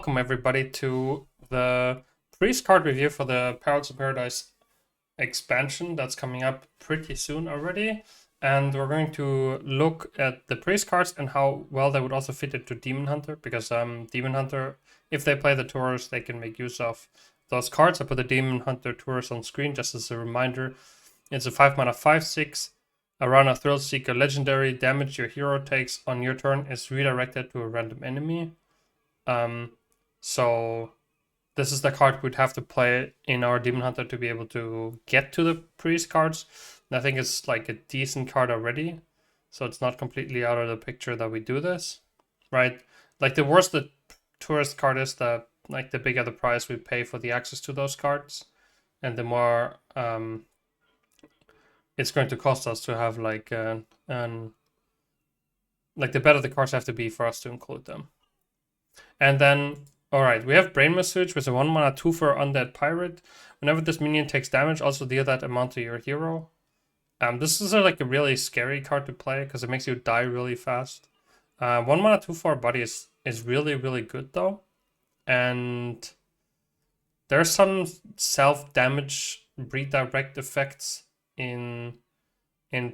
Welcome everybody to the Priest card review for the Perils of Paradise expansion that's coming up pretty soon already. And we're going to look at the Priest cards and how well they would also fit into Demonhunter, because Demonhunter, if they play the tours, they can make use of those cards. I put the Demonhunter tours on screen just as a reminder. It's a 5 mana 5/6. Around a Thrill Seeker legendary, damage your hero takes on your turn is redirected to a random enemy. So this is the card we'd have to play in our Demonhunter to be able to get to the Priest cards. And I think it's like a decent card already. So it's not completely out of the picture that we do this, right? Like the worse the tourist card is, the bigger the price we pay for the access to those cards. And the more it's going to cost us to have like the better the cards have to be for us to include them. And then, alright, we have Brain Massage with a 1 mana 2 for Undead Pirate. Whenever this minion takes damage, also deal that amount to your hero. This is like a really scary card to play because it makes you die really fast. 1 mana 2 for Body is really, really good though. And there's some self-damage redirect effects in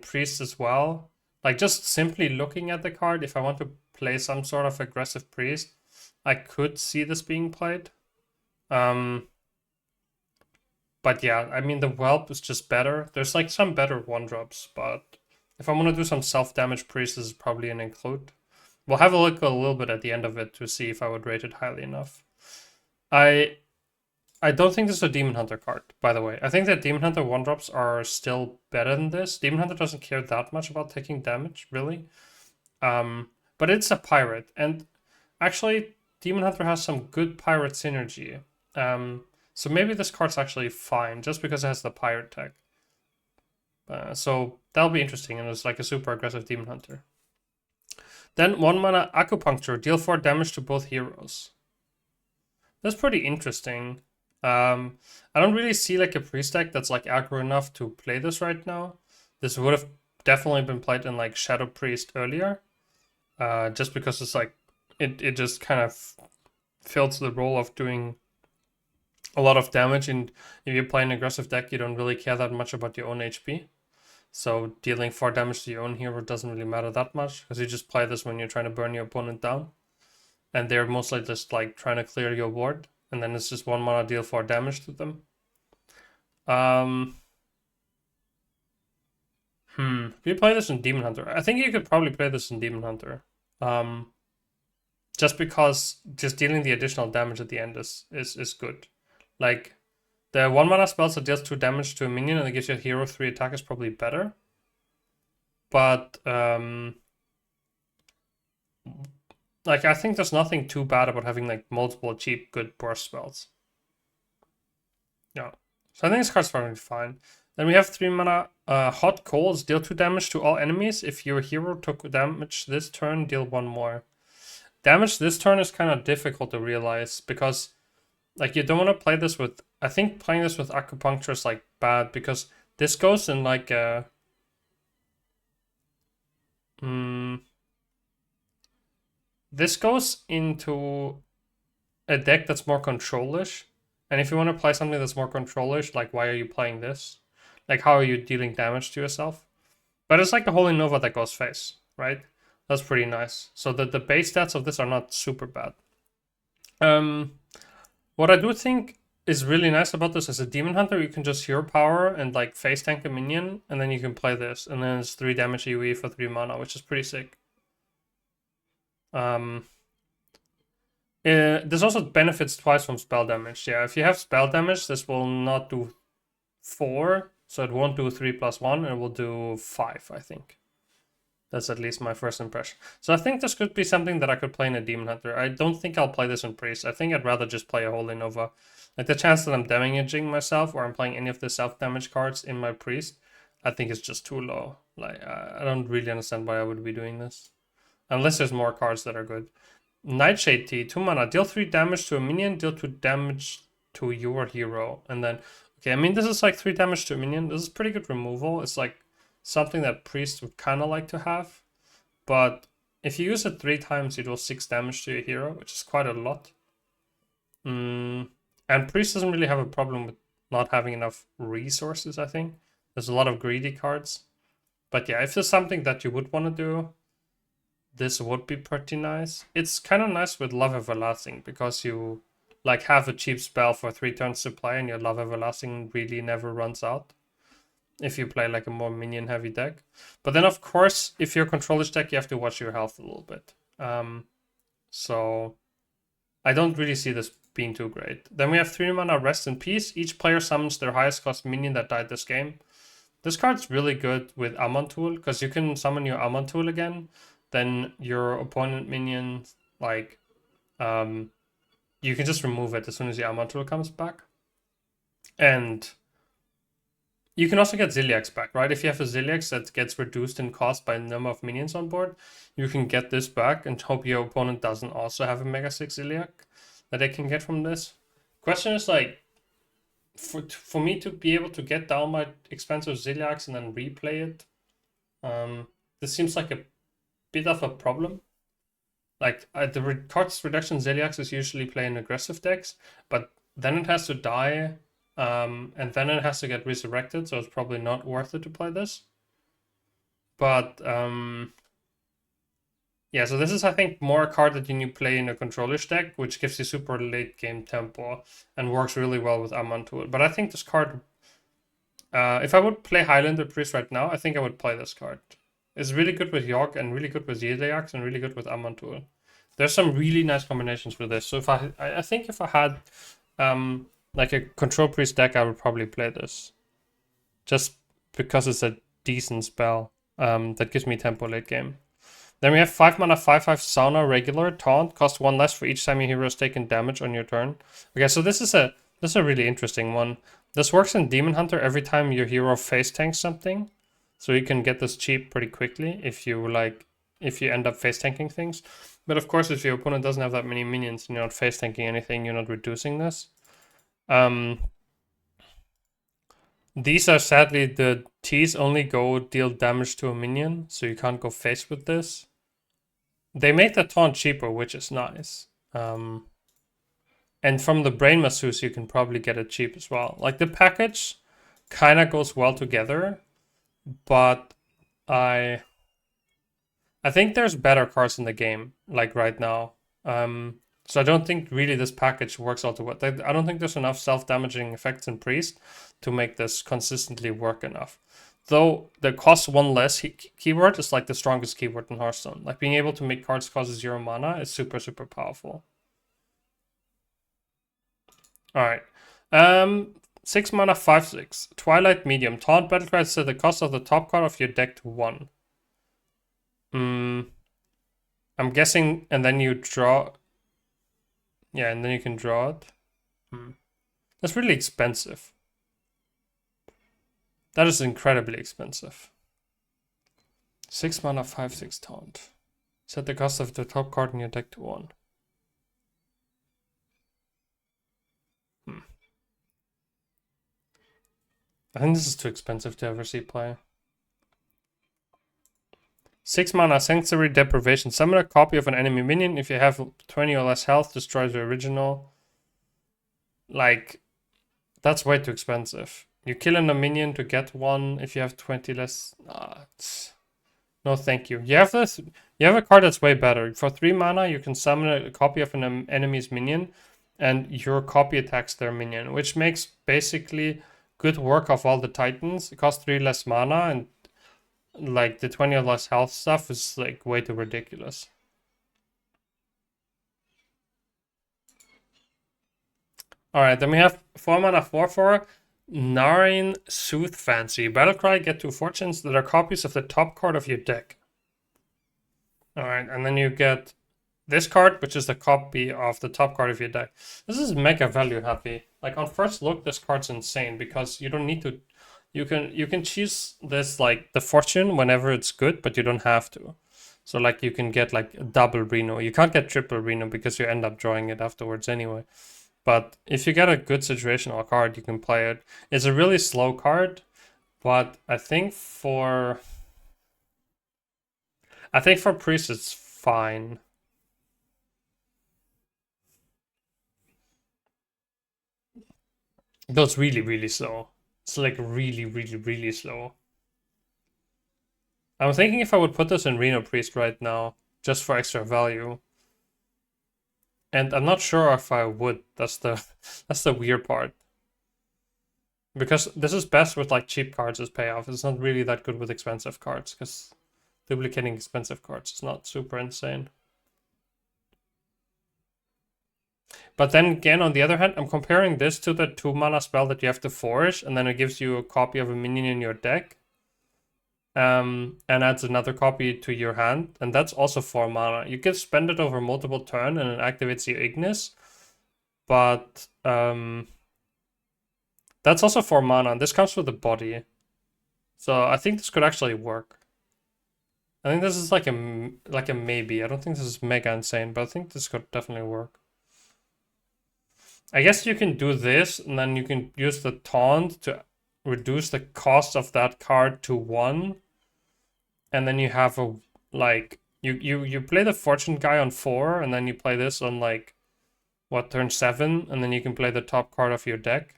Priest as well. Like just simply looking at the card, if I want to play some sort of aggressive Priest, I could see this being played. But yeah, I mean, the Whelp is just better. There's like some better 1-drops, but if I want to do some self-damage Priest, this is probably an include. We'll have a look a little bit at the end of it to see if I would rate it highly enough. I don't think this is a Demonhunter card, by the way. I think that Demonhunter 1-drops are still better than this. Demonhunter doesn't care that much about taking damage, really. But it's a pirate, and actually Demonhunter has some good pirate synergy. So maybe this card's actually fine, just because it has the pirate tag. So that'll be interesting, and it's like a super aggressive Demonhunter. Then 1 mana Acupuncture, deal 4 damage to both heroes. That's pretty interesting. I don't really see like a Priest deck that's like aggro enough to play this right now. This would have definitely been played in like Shadow Priest earlier. Just because it's like, it just kind of fills the role of doing a lot of damage, and if you play an aggressive deck, you don't really care that much about your own HP. So dealing 4 damage to your own hero doesn't really matter that much, because you just play this when you're trying to burn your opponent down. And they're mostly just like trying to clear your board, and then it's just 1 mana deal 4 damage to them. Do you play this in Demonhunter? I think you could probably play this in Demonhunter. Just because just dealing the additional damage at the end is good. Like, the 1 mana spells that deals 2 damage to a minion and it gives your hero 3 attack is probably better. But, like, I think there's nothing too bad about having, like, multiple cheap, good burst spells. Yeah. So I think this card's probably fine. Then we have 3 mana Hot Coals, deal 2 damage to all enemies. If your hero took damage this turn, deal 1 more. Damage this turn is kind of difficult to realize, because like you don't want to play this with, I think playing this with Acupuncture is like bad, because this goes in like a this goes into a deck that's more control-ish. And if you want to play something that's more control-ish, like why are you playing this? Like how are you dealing damage to yourself? But it's like the Holy Nova that goes face, right? That's pretty nice. So the base stats of this are not super bad. What I do think is really nice about this as a Demonhunter, you can just hero power and like face tank a minion, and then you can play this, and then it's 3 damage AoE for 3 mana, which is pretty sick. This also benefits twice from spell damage. Yeah, if you have spell damage, this will not do 4, so it won't do 3+1, it will do 5, I think. That's at least my first impression. So I think this could be something that I could play in a Demonhunter. I don't think I'll play this in Priest. I think I'd rather just play a Holy Nova. Like the chance that I'm damaging myself or I'm playing any of the self-damage cards in my Priest, I think it's just too low. Like I don't really understand why I would be doing this. Unless there's more cards that are good. Nightshade Tea, 2 mana. Deal 3 damage to a minion, deal 2 damage to your hero. And then, okay, I mean, this is like 3 damage to a minion. This is pretty good removal. It's like something that Priest would kind of like to have. But if you use it 3 times, you do 6 damage to your hero, which is quite a lot. And Priest doesn't really have a problem with not having enough resources, I think. There's a lot of greedy cards. But yeah, if there's something that you would want to do, this would be pretty nice. It's kind of nice with Love Everlasting because you like have a cheap spell for 3 turns to play and your Love Everlasting really never runs out if you play like a more minion heavy deck. But then of course, if you're a controller's deck, you have to watch your health a little bit. So I don't really see this being too great. Then we have 3 mana Rest in Peace. Each player summons their highest cost minion that died this game. This card's really good with Amantul because you can summon your Amantul again. Then your opponent minion, like, you can just remove it as soon as the Amantul comes back. And you can also get Ziliax back, right? If you have a Ziliax that gets reduced in cost by the number of minions on board, you can get this back and hope your opponent doesn't also have a Mega 6 Ziliax that they can get from this. Question is like, for me to be able to get down my expensive Ziliax and then replay it, this seems like a bit of a problem. Like the cost reduction Ziliax is usually playing aggressive decks, but then it has to die, and then it has to get resurrected, so it's probably not worth it to play this. But yeah, so this is, I think, more a card that you need to play in a controller's deck, which gives you super late game tempo and works really well with Amantul. But I think this card, if I would play Highlander Priest right now, I think I would play this card. It's really good with York and really good with Ziliax and really good with Amantul. There's some really nice combinations with this. So if I think if I had like a control priest deck, I would probably play this. Just because it's a decent spell that gives me tempo late game. Then we have 5 mana 5/5 Sauna regular taunt, cost 1 less for each time your hero has taken damage on your turn. Okay, so this is a really interesting one. This works in Demonhunter every time your hero face tanks something. So you can get this cheap pretty quickly if you end up face tanking things. But of course, if your opponent doesn't have that many minions and you're not face tanking anything, you're not reducing this. These are sadly the T's only go deal damage to a minion, so you can't go face with this. They make the taunt cheaper, which is nice. And from the Brain Masseuse, you can probably get it cheap as well. Like the package kind of goes well together, but I think there's better cards in the game, like right now. So I don't think really this package works out to what. I don't think there's enough self-damaging effects in Priest to make this consistently work enough. Though the cost 1 less keyword is like the strongest keyword in Hearthstone. Like being able to make cards cost 0 mana is super, super powerful. Alright. 6 mana 5/6. Twilight Medium. Taunt Battlecry set the cost of the top card of your deck to 1. I'm guessing, and then you draw. Yeah, and then you can draw it. That's really expensive. That is incredibly expensive. 6 mana 5/6 taunt. Set the cost of the top card in your deck to 1. I think this is too expensive to ever see play. 6 mana Sensory Deprivation. Summon a copy of an enemy minion. If you have 20 or less health, destroys the original. Like, that's way too expensive. You kill a minion to get one if you have 20 less. No, thank you. You have this. You have a card that's way better. For 3 mana, you can summon a copy of an enemy's minion, and your copy attacks their minion, which makes basically good work of all the titans. It costs 3 less mana, and like the 20 or less health stuff is like way too ridiculous. Alright, then we have 4 mana 4/4 Narine Sooth Fancy. Battlecry, get 2 fortunes that are copies of the top card of your deck. Alright, and then you get this card, which is the copy of the top card of your deck. This is mega value happy. Like on first look, this card's insane because you don't need to. You can choose this like the fortune whenever it's good, but you don't have to. So like you can get like a double Reno. You can't get triple Reno because you end up drawing it afterwards anyway. But if you get a good situational card, you can play it. It's a really slow card, but I think for Priest it's fine. It goes really, really slow. It's like really, really, really slow. I'm thinking if I would put this in Reno Priest right now, just for extra value. And I'm not sure if I would. That's the weird part. Because this is best with like cheap cards as payoff. It's not really that good with expensive cards, because duplicating expensive cards is not super insane. But then again, on the other hand, I'm comparing this to the 2 mana spell that you have to forge, and then it gives you a copy of a minion in your deck. And adds another copy to your hand, and that's also 4 mana. You can spend it over multiple turns, and it activates your Ignis. But that's also 4 mana, and this comes with the body. So I think this could actually work. I think this is like a maybe. I don't think this is mega insane, but I think this could definitely work. I guess you can do this, and then you can use the taunt to reduce the cost of that card to 1. And then you have a, like, you play the fortune guy on 4, and then you play this on, like, what, turn 7, and then you can play the top card of your deck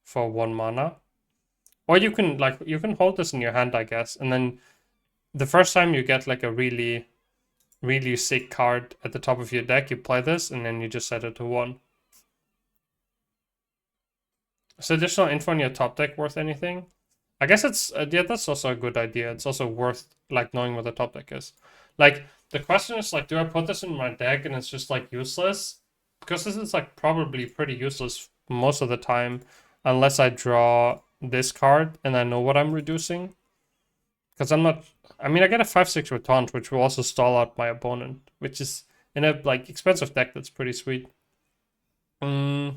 for 1 mana. Or you can, like, you can hold this in your hand, I guess, and then the first time you get, like, a really, really sick card at the top of your deck, you play this, and then you just set it to 1. Is additional info on your top deck worth anything? I guess it's, yeah, that's also a good idea. It's also worth, like, knowing what the top deck is. Like, the question is, like, do I put this in my deck and it's just, like, useless? Because this is, like, probably pretty useless most of the time, unless I draw this card and I know what I'm reducing. Because I'm not, I mean, I get a 5/6 with taunt, which will also stall out my opponent, which is, in a, like, expensive deck, that's pretty sweet. So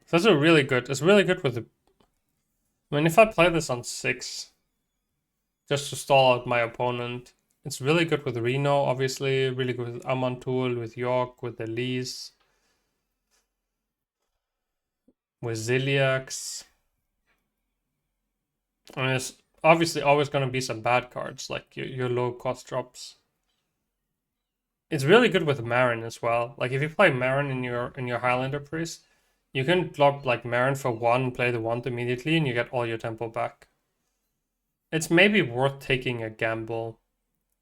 that's a really good, it's really good with the, I mean, if I play this on 6, just to stall out my opponent, it's really good with Reno, obviously. Really good with Amantul, with York, with Elise, with Ziliax. I mean, it's obviously always going to be some bad cards, like your low cost drops. It's really good with Marin as well. Like, if you play Marin in your Highlander Priest, you can drop, like, Marin for 1, play the wand immediately, and you get all your tempo back. It's maybe worth taking a gamble,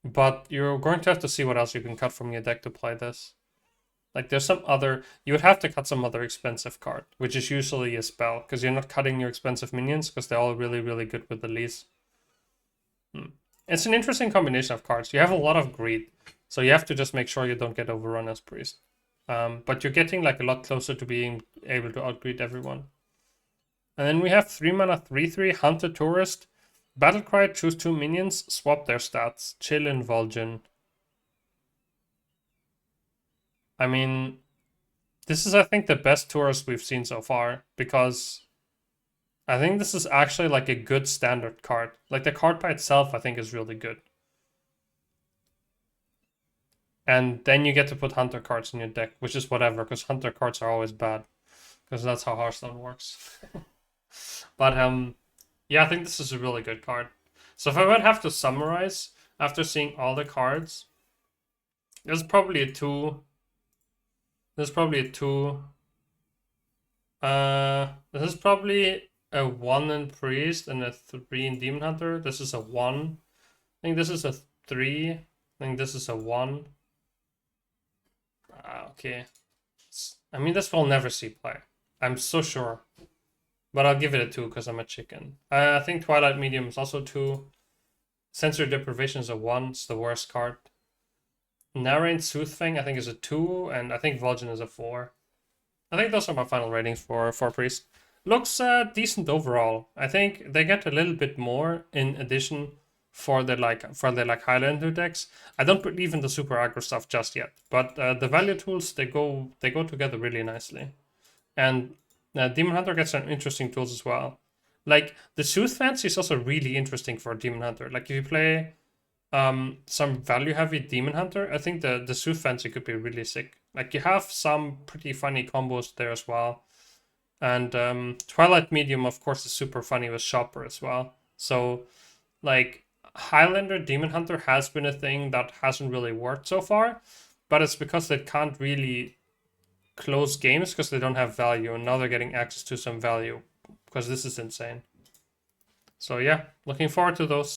but you're going to have to see what else you can cut from your deck to play this. Like, there's some other, you would have to cut some other expensive card, which is usually a spell, because you're not cutting your expensive minions, because they're all really, really good with the lease. It's an interesting combination of cards. You have a lot of greed, so you have to just make sure you don't get overrun as priest. But you're getting, like, a lot closer to being able to outgreed everyone. And then we have 3 mana 3/3 Hunter Tourist. Battlecry, choose 2 minions, swap their stats. Chill and Vol'jin. I mean, this is, I think, the best tourist we've seen so far, because I think this is actually, like, a good standard card. Like, the card by itself, I think, is really good. And then you get to put Hunter cards in your deck, which is whatever, because Hunter cards are always bad, because that's how Hearthstone works. But yeah, I think this is a really good card. So if I would have to summarize after seeing all the cards, there's probably a 2. There's probably a 2. This is probably a 1 in Priest and a 3 in Demon Hunter. This is a 1. I think this is a 3. I think this is a 1. Okay. I mean, this will never see play. I'm so sure. But I'll give it a 2 because I'm a chicken. I think Twilight Medium is also 2. Sensory Deprivation is a 1. It's the worst card. Narrane Soothfang, I think, is a 2. And I think Vol'jin is a 4. I think those are my final ratings for Priest. Looks decent overall. I think they get a little bit more in addition for the Highlander decks. I don't believe in the super aggro stuff just yet, but the value tools, they go together really nicely. And Demon Hunter gets some interesting tools as well. Like, the Sooth Fancy is also really interesting for Demon Hunter. Like, if you play some value heavy Demon Hunter, I think the Sooth Fancy could be really sick. Like, you have some pretty funny combos there as well. And Twilight Medium, of course, is super funny with Shopper as well. So, like, Highlander Demon Hunter has been a thing that hasn't really worked so far, but it's because they can't really close games because they don't have value, and now they're getting access to some value because this is insane. So yeah, looking forward to those.